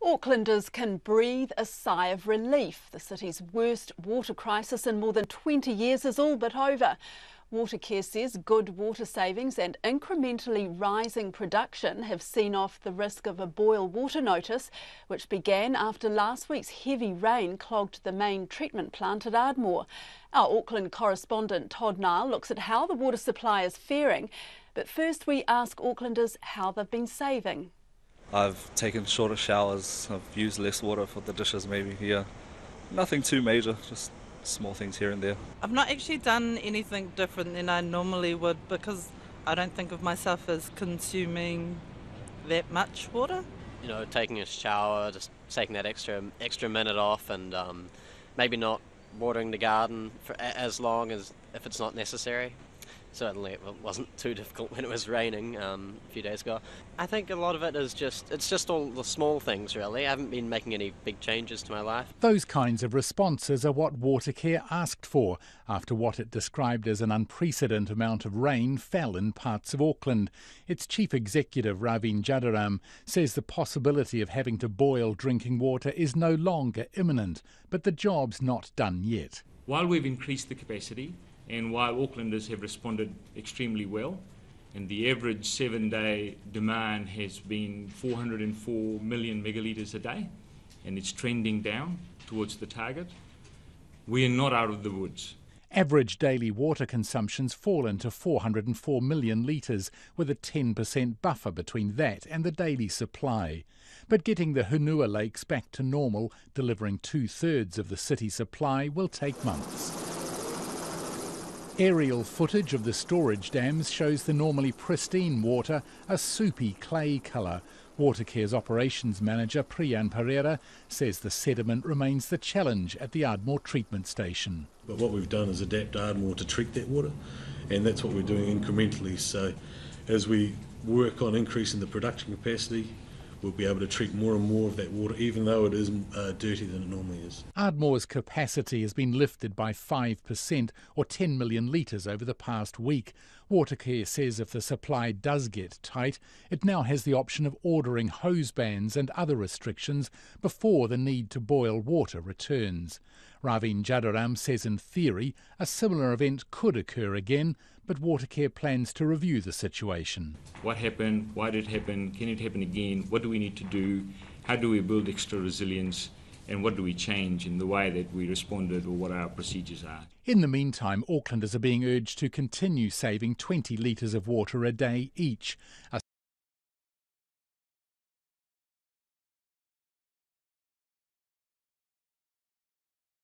Aucklanders can breathe a sigh of relief. The city's worst water crisis in more than 20 years is all but over. Watercare says good water savings and incrementally rising production have seen off the risk of a boil water notice, which began after last week's heavy rain clogged the main treatment plant at Ardmore. Our Auckland correspondent Todd Nile looks at how the water supply is faring. But first we ask Aucklanders how they've been saving. I've taken shorter showers, I've used less water for the dishes maybe here. Nothing too major, just small things here and there. I've not actually done anything different than I normally would because I don't think of myself as consuming that much water. You know, taking a shower, just taking that extra minute off and maybe not watering the garden for as long as if it's not necessary. Certainly it wasn't too difficult when it was raining a few days ago. I think a lot of it is it's just all the small things really. I haven't been making any big changes to my life. Those kinds of responses are what Watercare asked for after what it described as an unprecedented amount of rain fell in parts of Auckland. Its chief executive, Ravin Jadaram, says the possibility of having to boil drinking water is no longer imminent, but the job's not done yet. While we've increased the capacity, and while Aucklanders have responded extremely well, and the average 7-day demand has been 404 million megalitres a day, and it's trending down towards the target, we are not out of the woods. Average daily water consumption's fallen to 404 million litres, with a 10% buffer between that and the daily supply. But getting the Hunua lakes back to normal, delivering 2/3 of the city supply, will take months. Aerial footage of the storage dams shows the normally pristine water a soupy clay colour. Watercare's operations manager, Priyan Pereira, says the sediment remains the challenge at the Ardmore treatment station. But what we've done is adapt Ardmore to treat that water, and that's what we're doing incrementally. So as we work on increasing the production capacity, we'll be able to treat more and more of that water, even though it is dirtier than it normally is. Ardmore's capacity has been lifted by 5%, or 10 million litres over the past week. Watercare says if the supply does get tight, it now has the option of ordering hose bans and other restrictions before the need to boil water returns. Ravin Jadaram says in theory a similar event could occur again, but Watercare plans to review the situation. What happened? Why did it happen? Can it happen again? What do we need to do? How do we build extra resilience? And what do we change in the way that we responded, or what our procedures are? In the meantime, Aucklanders are being urged to continue saving 20 litres of water a day each. A